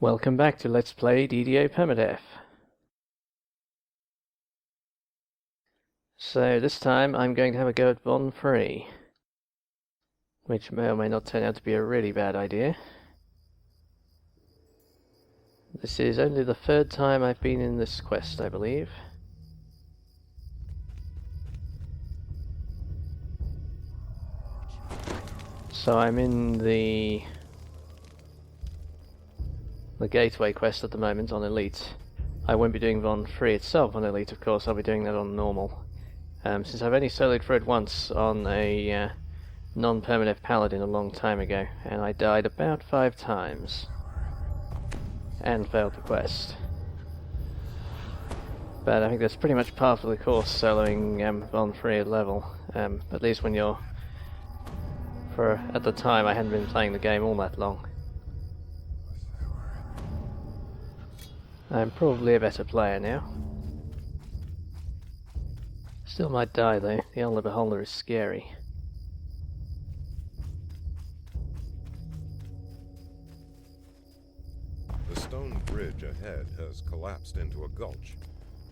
Welcome back to Let's Play DDO Permadeath. So this time I'm going to have a go at Von Free, which may or may not turn out to be a really bad idea. This is only the third time I've been in this quest, I believe. So I'm in the gateway quest at the moment on Elite. I won't be doing Von Free itself on Elite, of course. I'll be doing that on Normal. Since I've only soloed through it once on a non-Permadeath Paladin a long time ago, and I died about 5 times and failed the quest. But I think that's pretty much par for the course, soloing Von Free at level. At least when you're... at the time I hadn't been playing the game all that long. I'm probably a better player now. Still might die though, the Elder Beholder is scary. The stone bridge ahead has collapsed into a gulch.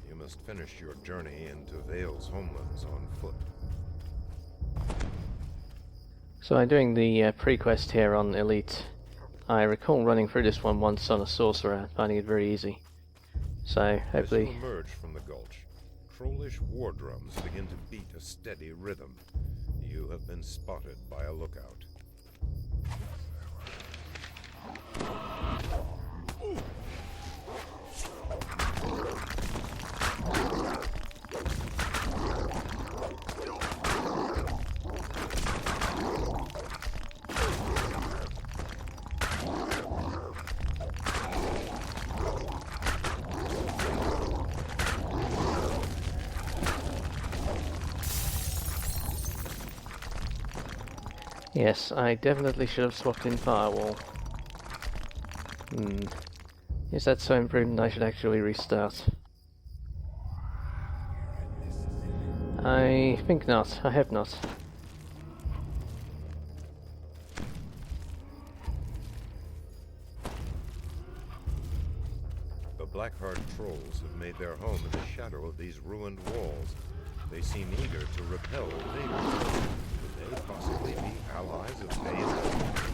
You must finish your journey into Vale's homelands on foot. So I'm doing the pre-quest here on Elite. I recall running through this one once on a sorcerer, finding it very easy. So hopefully... As you emerge from the gulch, trollish war drums begin to beat a steady rhythm. You have been spotted by a lookout. Yes, I definitely should have swapped in Firewall. Is that so imprudent I should actually restart? I think not. I hope not. The Blackheart trolls have made their home in the shadow of these ruined walls. They seem eager to repel invaders. Could they possibly be allies of Vale?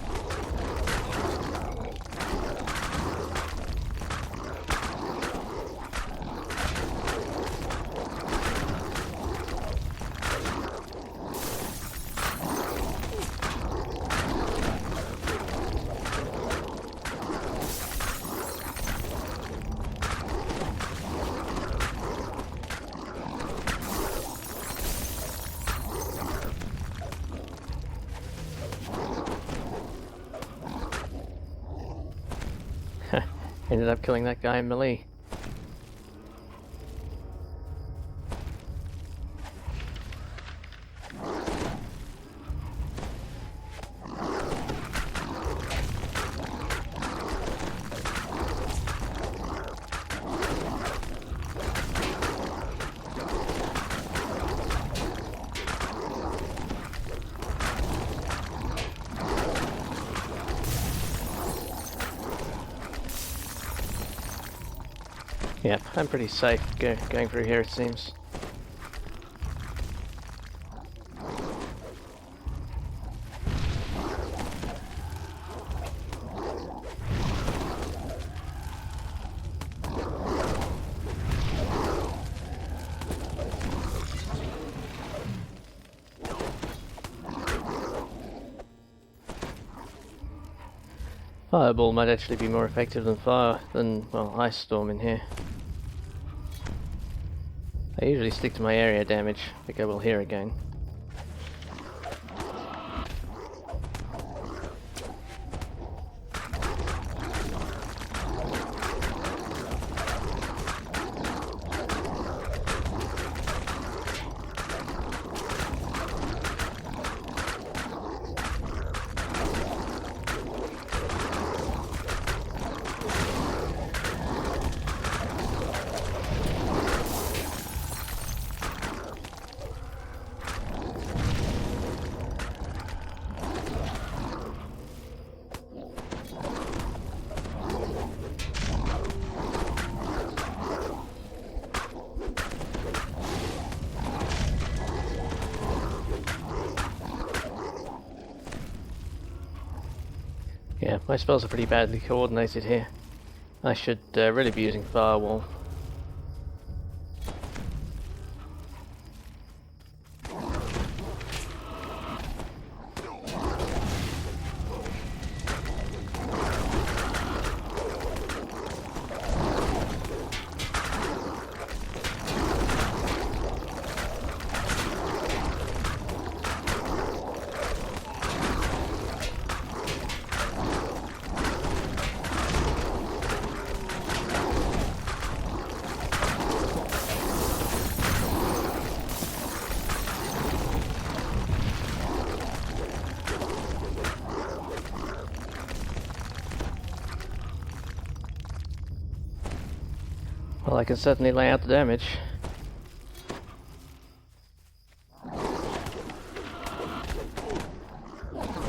Ended up killing that guy in melee. Yep, I'm pretty safe going through here, it seems. Fireball might actually be more effective than Ice Storm in here. I usually stick to my area damage. I think I will here again. Yeah, my spells are pretty badly coordinated here. I should really be using Firewall. Well, I can certainly lay out the damage.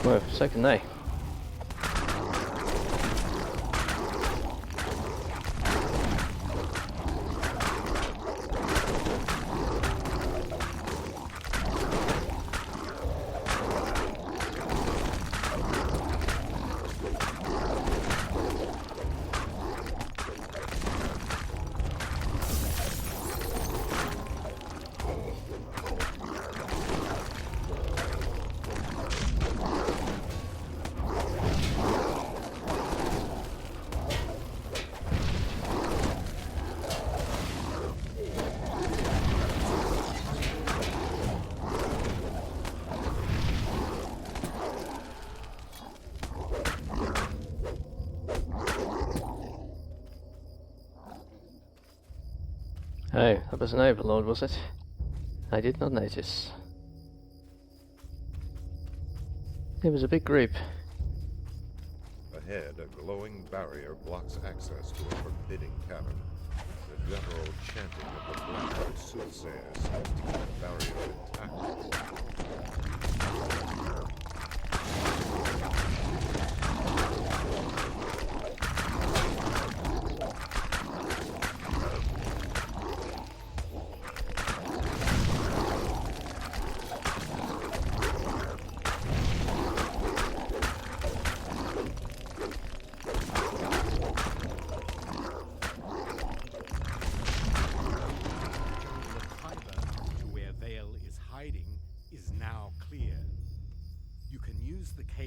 Whoa, so can they. Oh, that was an overlord, was it? I did not notice. It was a big group. Ahead, a glowing barrier blocks access to a forbidding cavern. The guttural chanting of the black-eyed soothsayers seems to keep the barrier intact.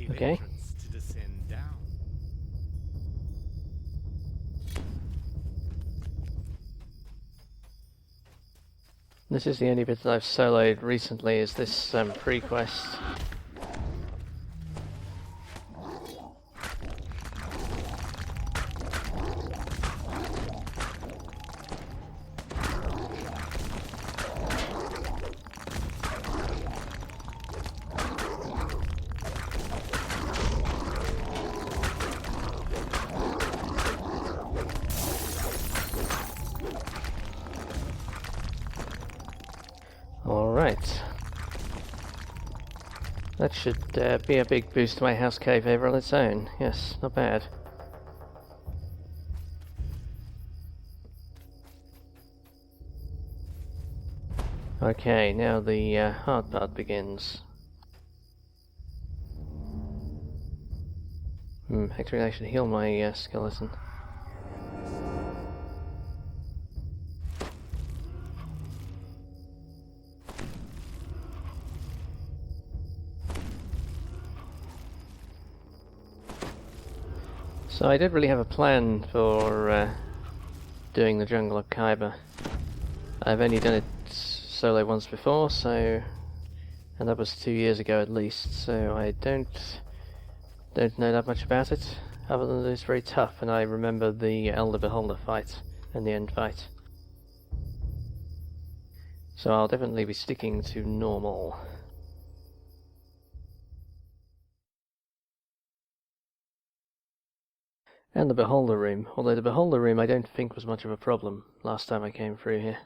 Okay. Entrance to descend down. This is the only bit that I've soloed recently, is this pre-quest. Alright. That should be a big boost to my house cave over on its own. Yes, not bad. Okay, now the hard part begins. Actually, I should heal my skeleton. So I did really have a plan for doing the Jungle of Khyber. I've only done it solo once before, and that was 2 years ago at least, so I don't know that much about it, other than that it's very tough, and I remember the Elder Beholder fight and the end fight. So I'll definitely be sticking to normal. And the Beholder Room, although the Beholder Room I don't think was much of a problem last time I came through here.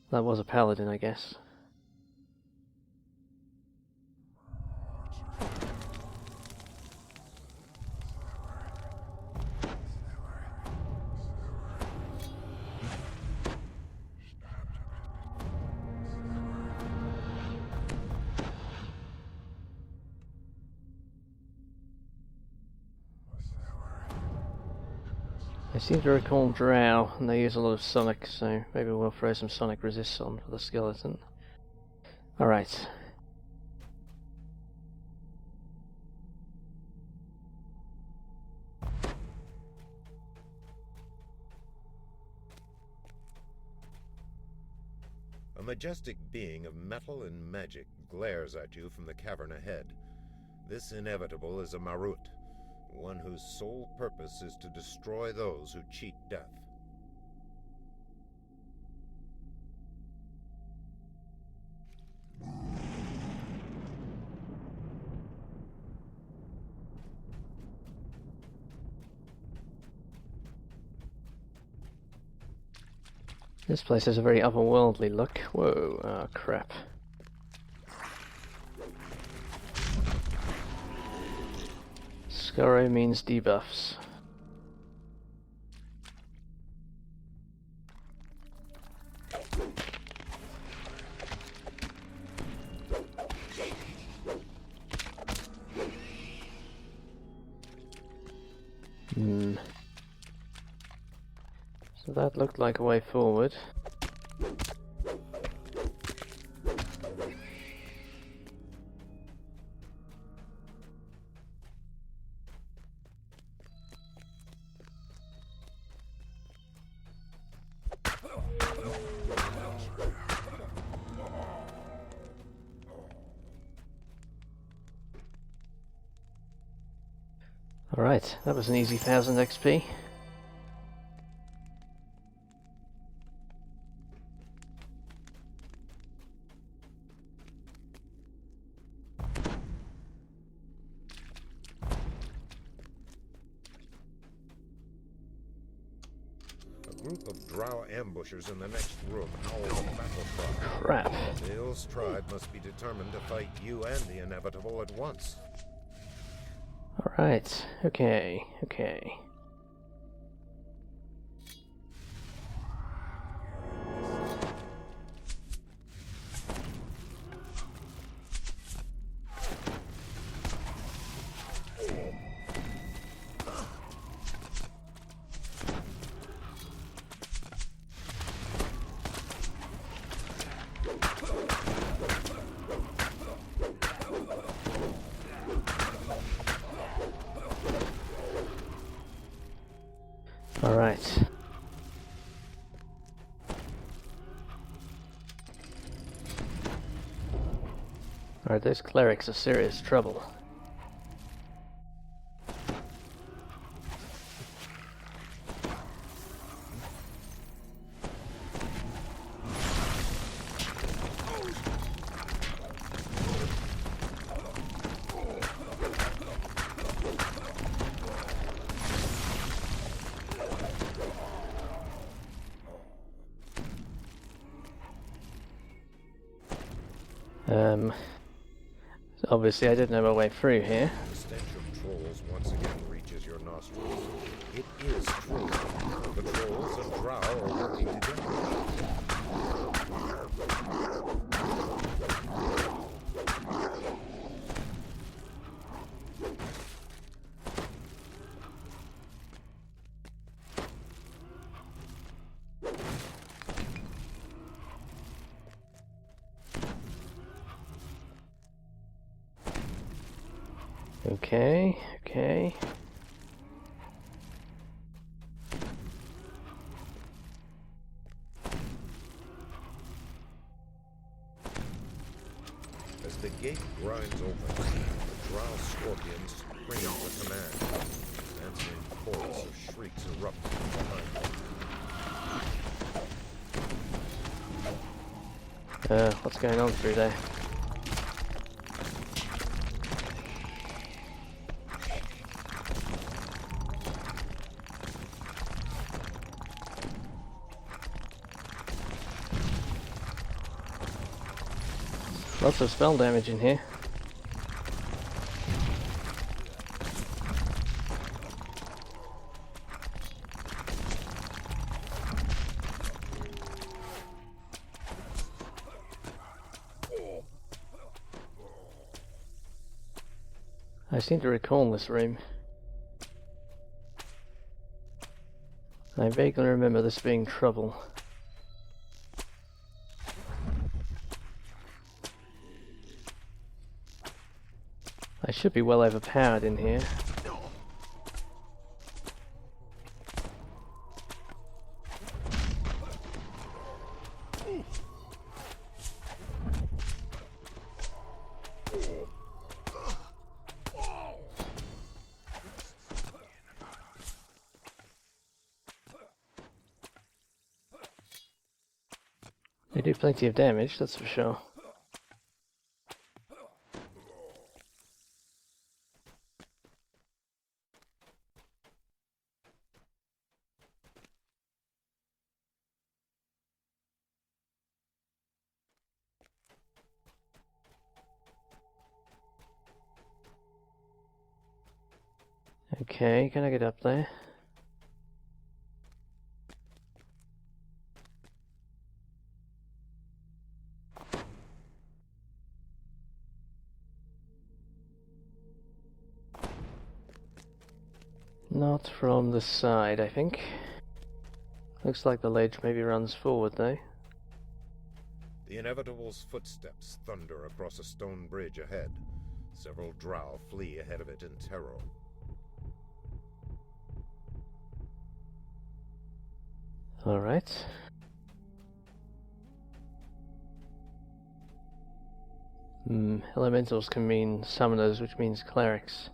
That was a paladin, I guess. I seem to recall Drow, and they use a lot of sonic, so maybe we'll throw some sonic resist on for the skeleton. Alright. A majestic being of metal and magic glares at you from the cavern ahead. This inevitable is a Marut, one whose sole purpose is to destroy those who cheat death. This place has a very otherworldly look. Whoa, oh crap. Scoro means debuffs. So that looked like a way forward. Alright, that was an easy 1000 XP. A group of drow ambushers in the next room howl a battle cry. Crap. Dale's tribe must be determined to fight you and the inevitable at once. Alright, okay. Alright. Alright, those clerics are serious trouble. Obviously I didn't know my way through here. The stench of trolls once again reaches your nostrils. It is true. The trolls and drow are working together. Okay. As the gate grinds open, the drow scorpions scream for command. An answering chorus of shrieks erupt from behind them. What's going on through there? Lots of spell damage in here. I seem to recall this room. I vaguely remember this being trouble. I should be well overpowered in here. They do plenty of damage, that's for sure. Okay, can I get up there? Not from the side, I think. Looks like the ledge maybe runs forward though. The Inevitable's footsteps thunder across a stone bridge ahead. Several drow flee ahead of it in terror. Alright. Elementals can mean summoners, which means clerics.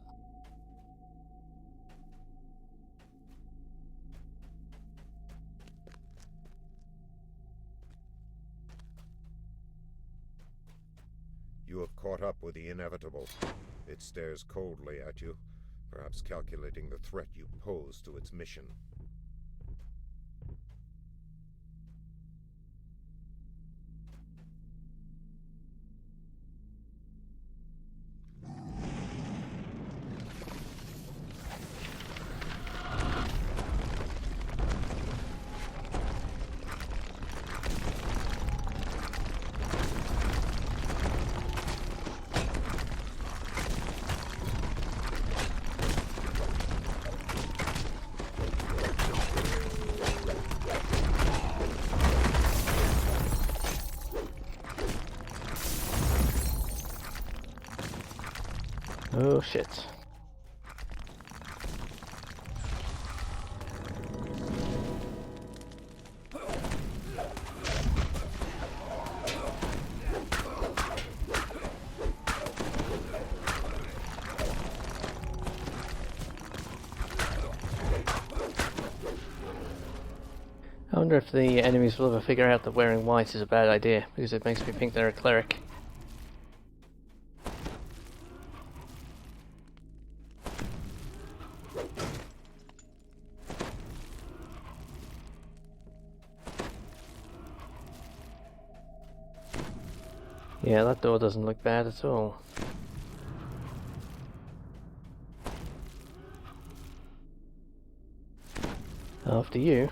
You have caught up with the Inevitable. It stares coldly at you, perhaps calculating the threat you pose to its mission. Oh shit. I wonder if the enemies will ever figure out that wearing white is a bad idea, because it makes me think they're a cleric. Yeah, that door doesn't look bad at all. After you.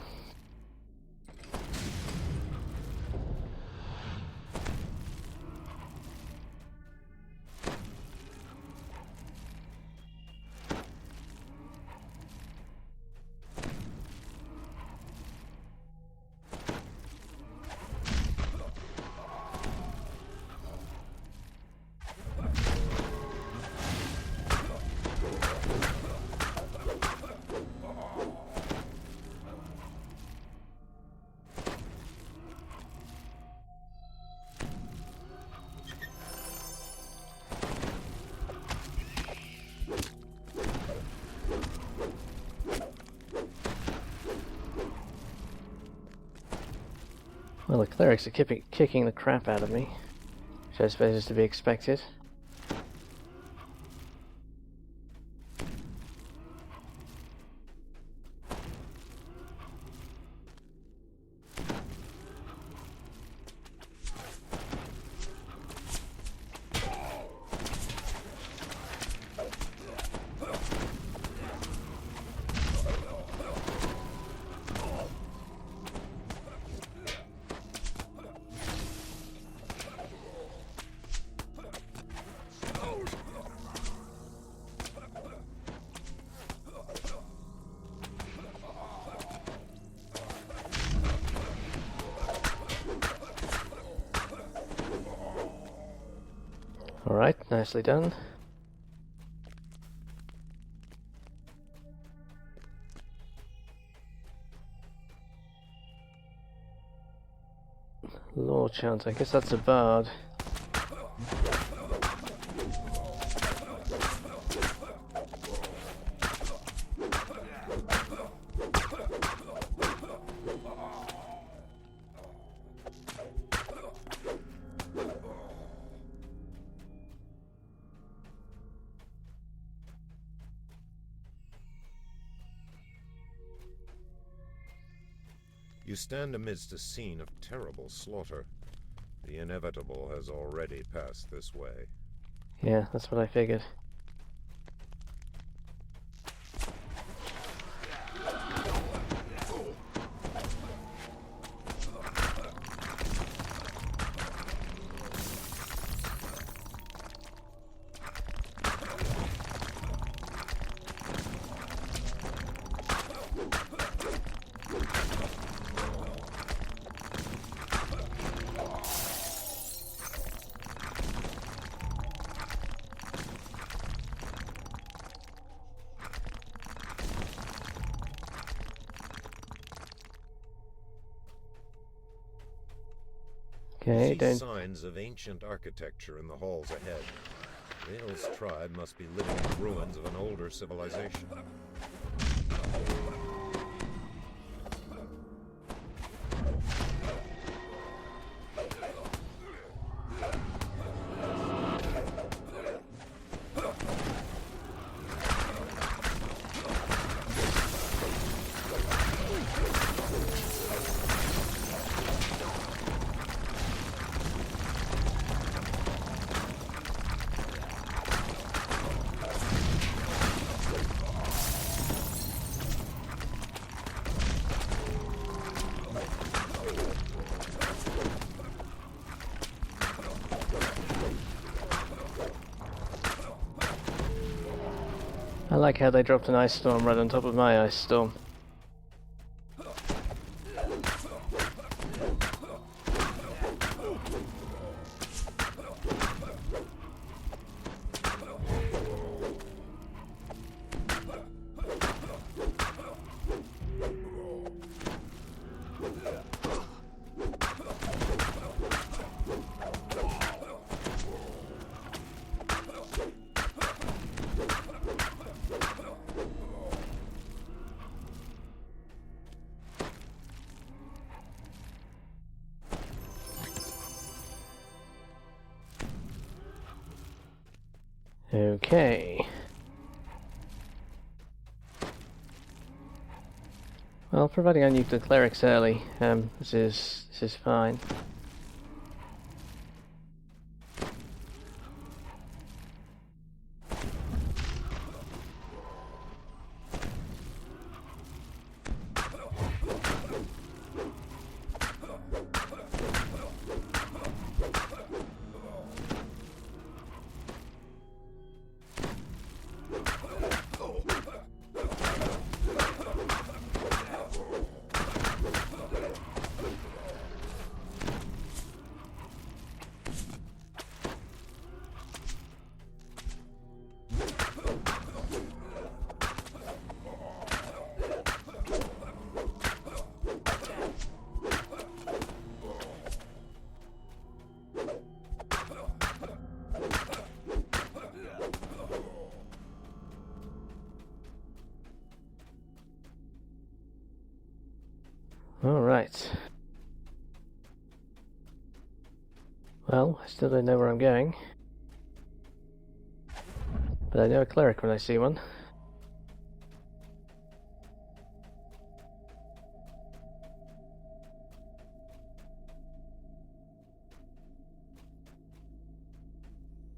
Well, the clerics are kicking the crap out of me, which I suppose is to be expected. Alright, nicely done. Law chant, I guess that's a bard. You stand amidst a scene of terrible slaughter. The inevitable has already passed this way. Yeah, that's what I figured. Okay, You see don't... signs of ancient architecture in the halls ahead. Vale's tribe must be living in the ruins of an older civilization. I like how they dropped an ice storm right on top of my ice storm. Okay. Well, providing I nuke the clerics early, this is fine. Alright. Well, I still don't know where I'm going. But I know a cleric when I see one.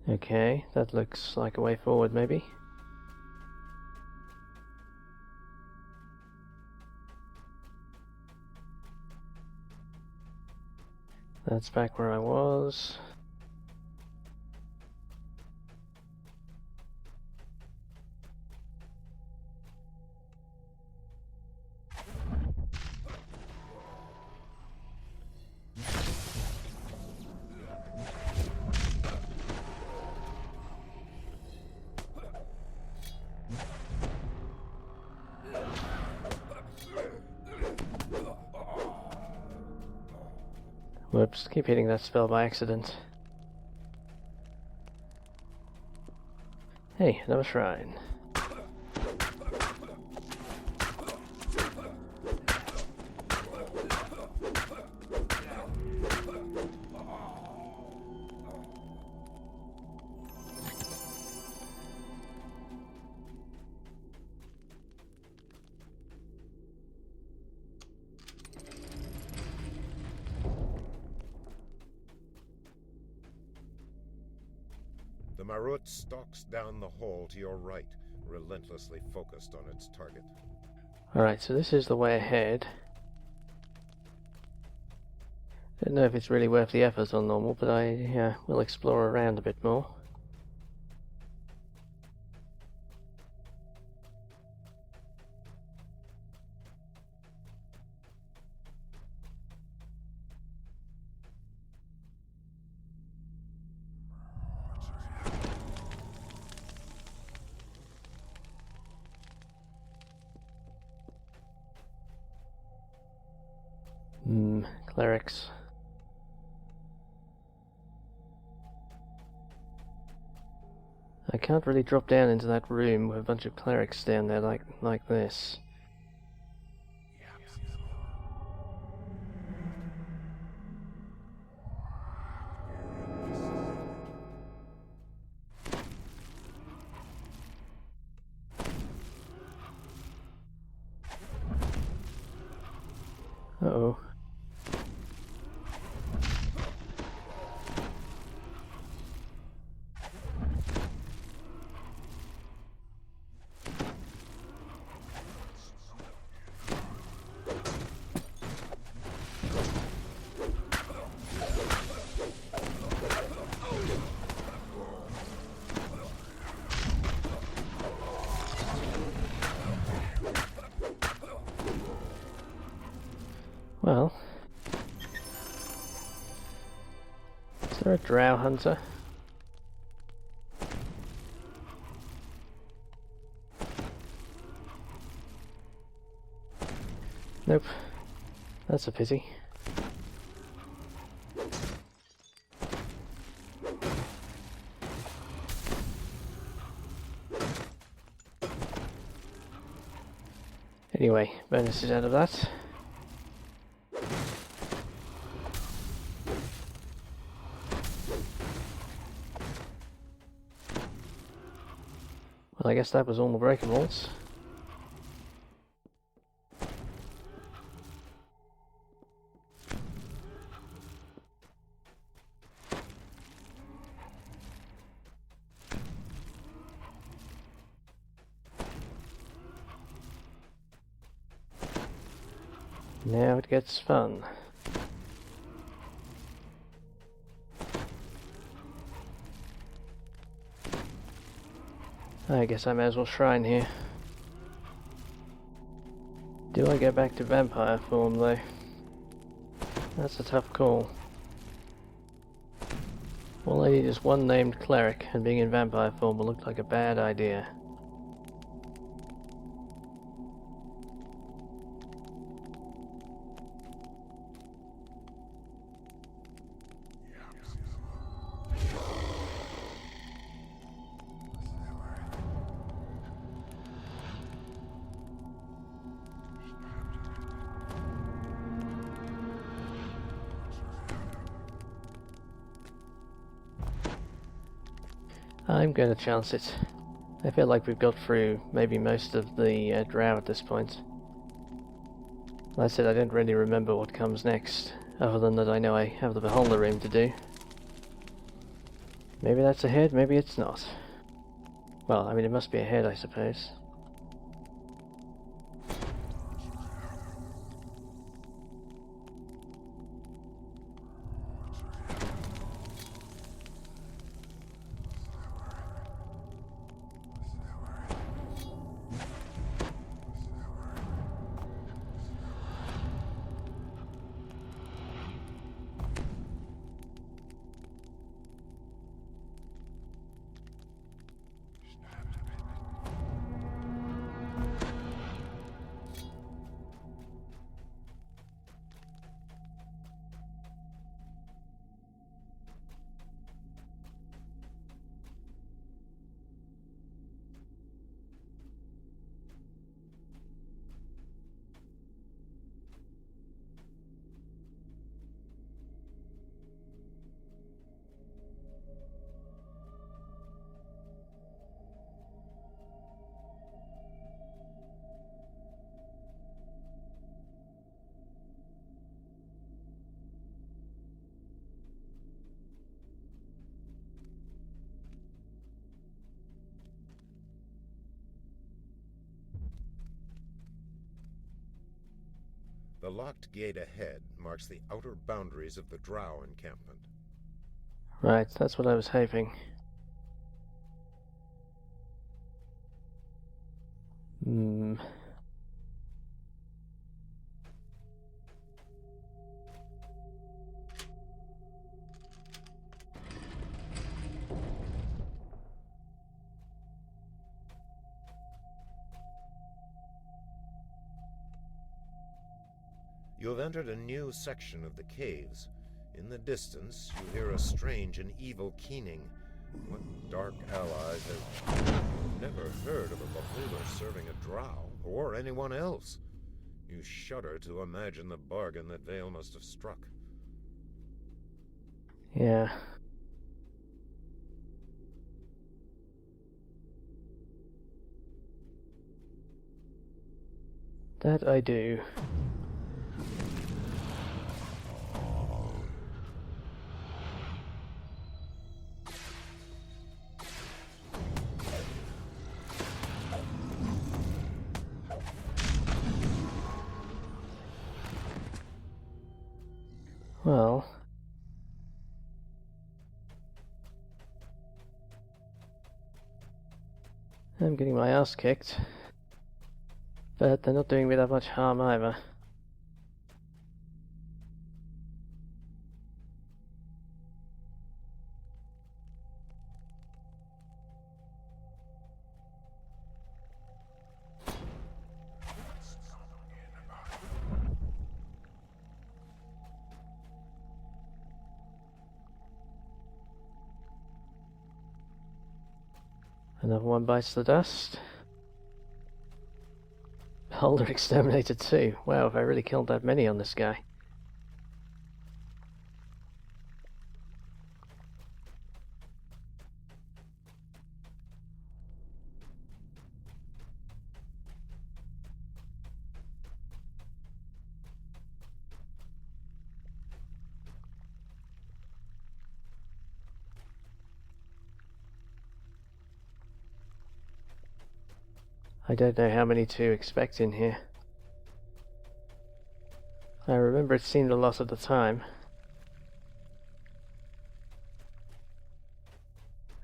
Okay, that looks like a way forward maybe. That's back where I was. Whoops, keep hitting that spell by accident. Hey, another shrine. The Marut stalks down the hall to your right, relentlessly focused on its target. Alright, so this is the way ahead. Don't know if it's really worth the effort on normal, but I will explore around a bit more. Clerics. I can't really drop down into that room with a bunch of clerics down there like this. Uh-oh. Well, is there a drow hunter? Nope. That's a pity. Anyway, bonuses out of that. Well, I guess that was all the breakables. Now it gets fun. I guess I may as well shrine here. Do I go back to vampire form though? That's a tough call. All I need is one named cleric, and being in vampire form will look like a bad idea. I'm going to chance it. I feel like we've got through maybe most of the drow at this point. Like I said, I don't really remember what comes next, other than that I know I have the Beholder room to do. Maybe that's ahead, maybe it's not. Well, I mean, it must be ahead, I suppose. The locked gate ahead marks the outer boundaries of the Drow encampment. Right, that's what I was hoping. You have entered a new section of the caves. In the distance, you hear a strange and evil keening. What dark allies have never heard of a beholder serving a drow, or anyone else? You shudder to imagine the bargain that Vale must have struck. Yeah. That I do. Well, I'm getting my ass kicked, but they're not doing me that much harm either. Another one bites the dust. Beholder exterminated too. Wow, have I really killed that many on this guy? I don't know how many to expect in here. I remember it seemed a lot at the time.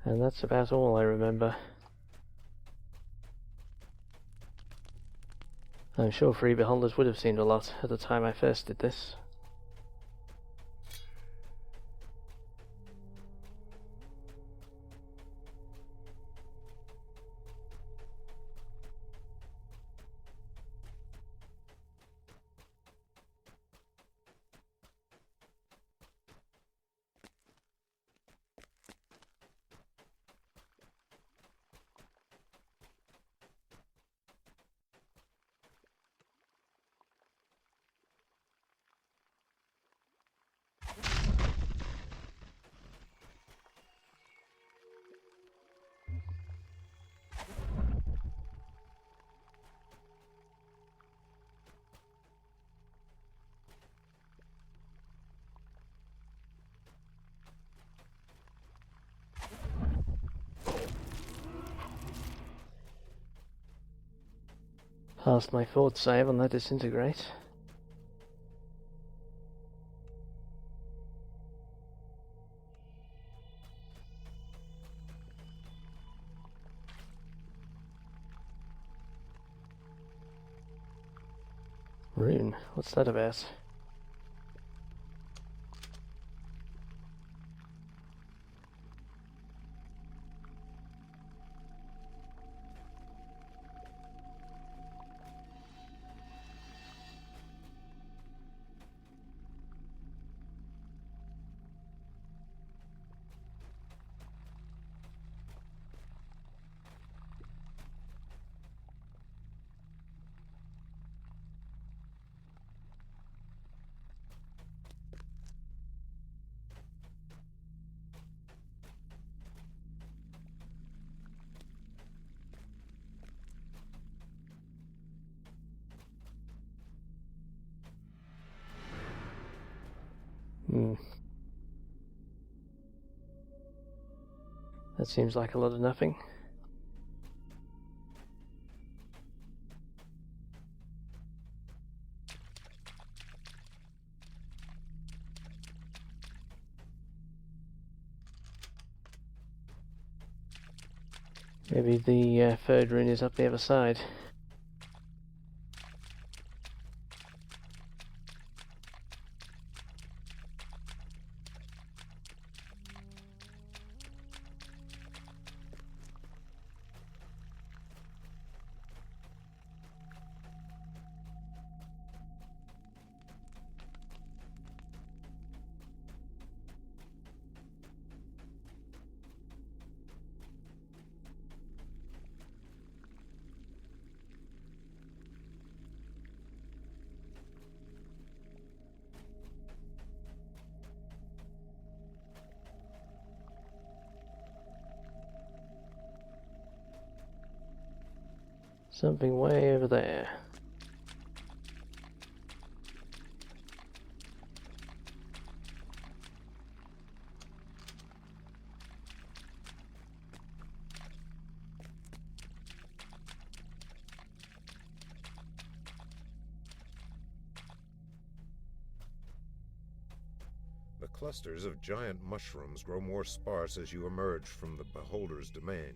And that's about all I remember. I'm sure free beholders would have seemed a lot at the time I first did this. Passed my forward save on that disintegrate. Rune, what's that about? That seems like a lot of nothing. Maybe the third rune is up the other side. Something way over there. The clusters of giant mushrooms grow more sparse as you emerge from the beholder's domain.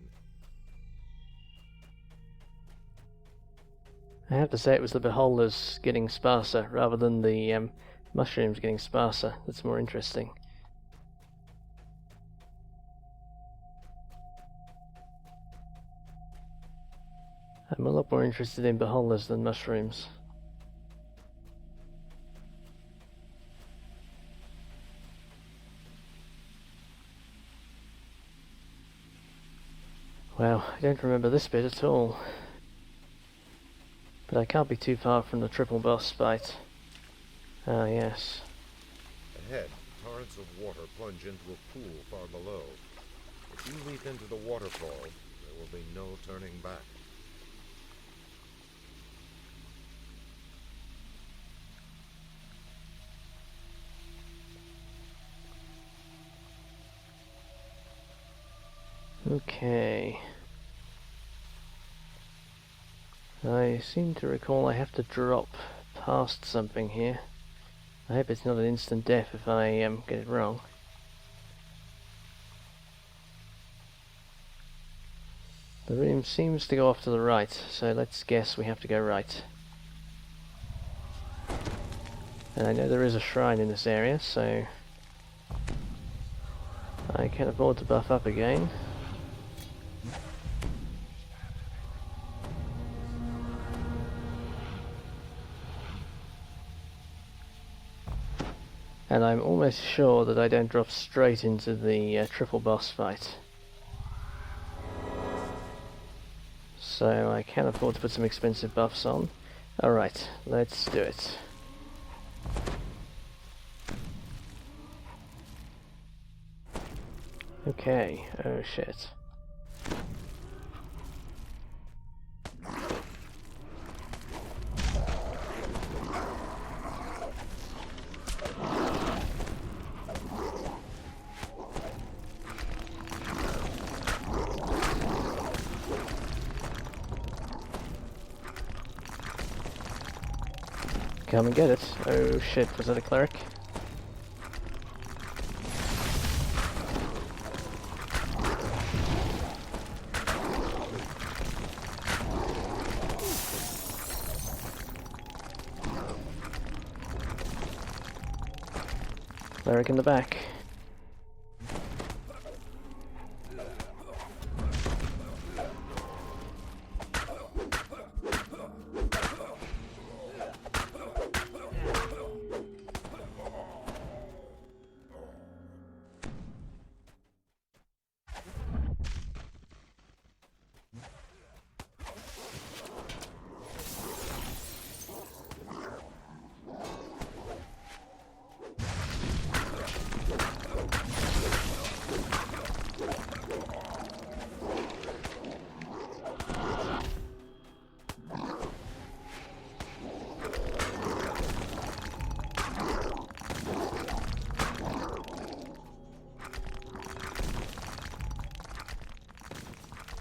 I have to say it was the beholders getting sparser rather than the mushrooms getting sparser. That's more interesting. I'm a lot more interested in beholders than mushrooms. Wow, I don't remember this bit at all. But I can't be too far from the triple boss fight. Ah, yes. Ahead, torrents of water plunge into a pool far below. If you leap into the waterfall, there will be no turning back. Okay. I seem to recall I have to drop past something here. I hope it's not an instant death if I get it wrong. The room seems to go off to the right, so let's guess we have to go right. And I know there is a shrine in this area, so I can afford to buff up again. And I'm almost sure that I don't drop straight into the triple boss fight. So I can afford to put some expensive buffs on. Alright, let's do it. Okay, oh shit. Come and get it. Oh shit, was that a cleric? Cleric in the back.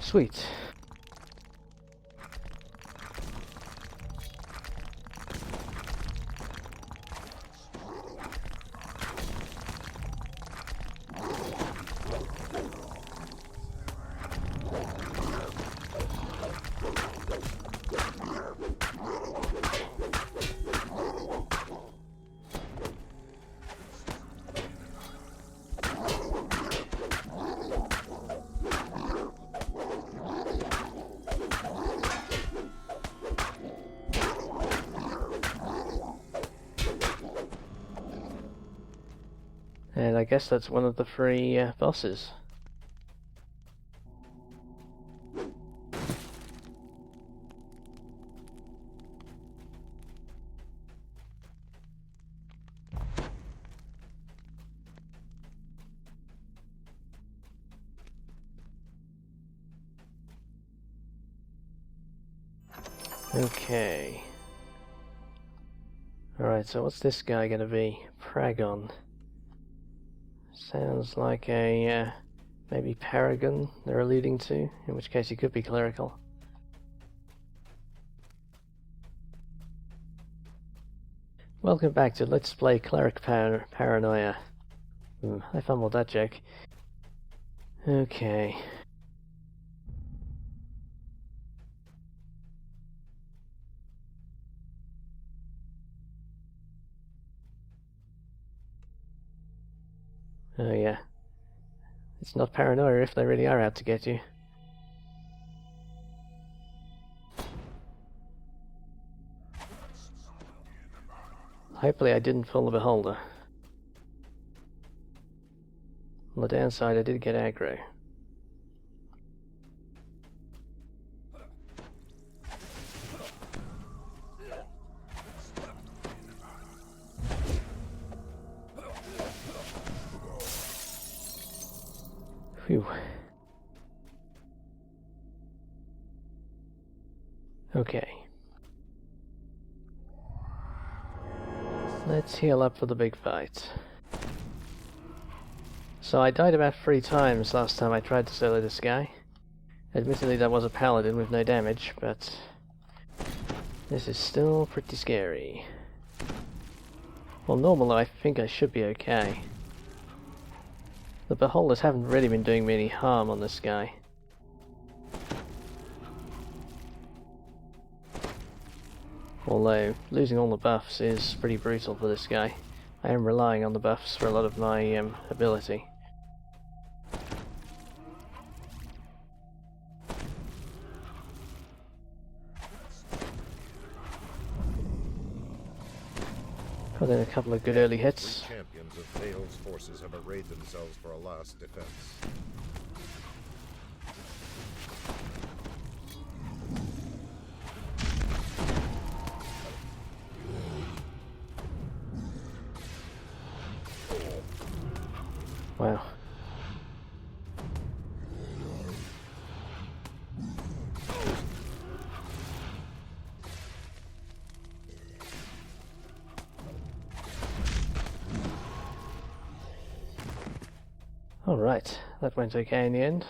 Sweet. And I guess that's one of the 3 bosses. Okay. Alright, so what's this guy gonna be? Pragon. Sounds like a, maybe Paragon they're alluding to, in which case he could be clerical. Welcome back to Let's Play Cleric Paranoia. I fumbled that joke. Okay. Oh yeah. It's not paranoia if they really are out to get you. Hopefully I didn't pull the beholder. On the downside I did get aggro. Phew. Okay. Let's heal up for the big fight. So I died about 3 times last time I tried to solo this guy. Admittedly that was a paladin with no damage, but this is still pretty scary. Well, normally I think I should be okay. The beholders haven't really been doing me any harm on this guy. Although, losing all the buffs is pretty brutal for this guy. I am relying on the buffs for a lot of my ability. Got in a couple of good early hits. The champions of Vale's forces have arrayed themselves for a last defense. Wow. Alright, that went okay in the end.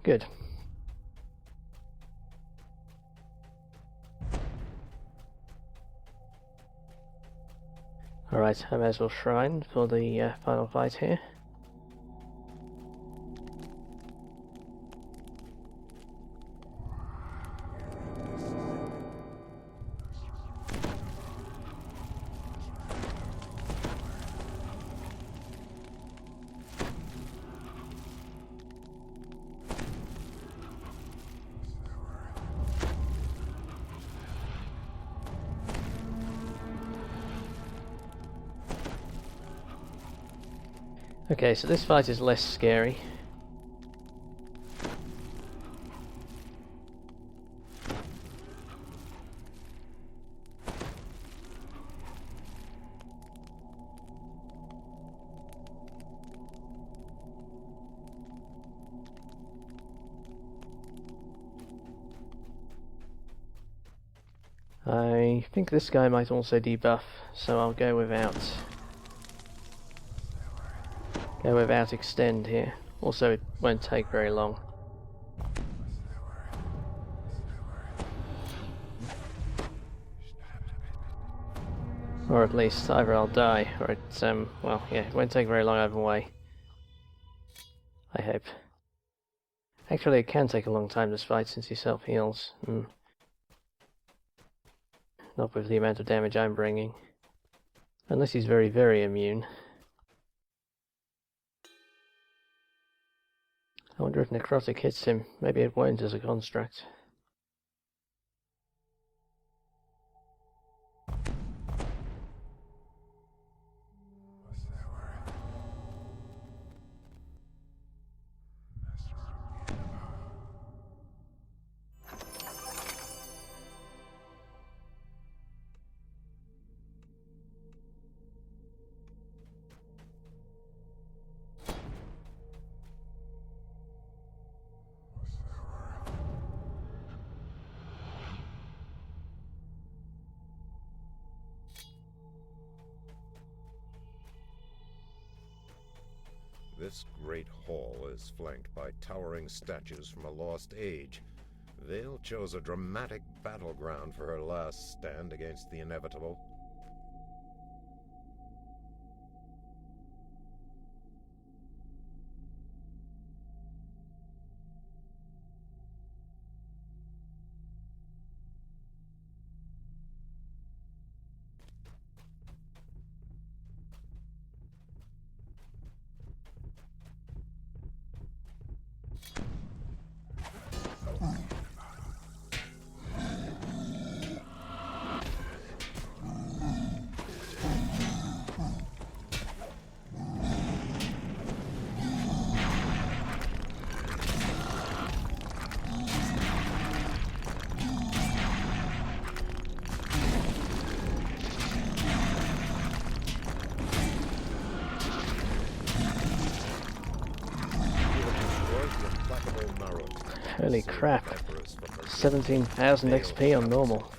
Good. Alright, I may as well shrine for the final fight here. Okay, so this fight is less scary. I think this guy might also debuff, so I'll go without extend here. Also, it won't take very long. Or at least either I'll die, or it's well, yeah, it won't take very long either way. I hope. Actually, it can take a long time this fight since he self-heals. not with the amount of damage I'm bringing. Unless he's very, very immune. I wonder if necrotic hits him. Maybe it won't as a construct. This great hall is flanked by towering statues from a lost age. Vale chose a dramatic battleground for her last stand against the inevitable. Holy crap. 17,000 XP on normal.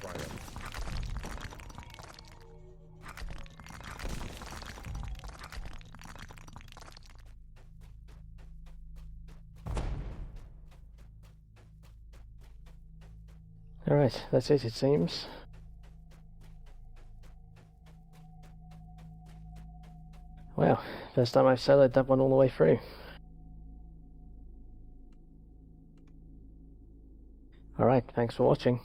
Alright, that's it seems. Wow, first time I've soloed that one all the way through. Alright, thanks for watching.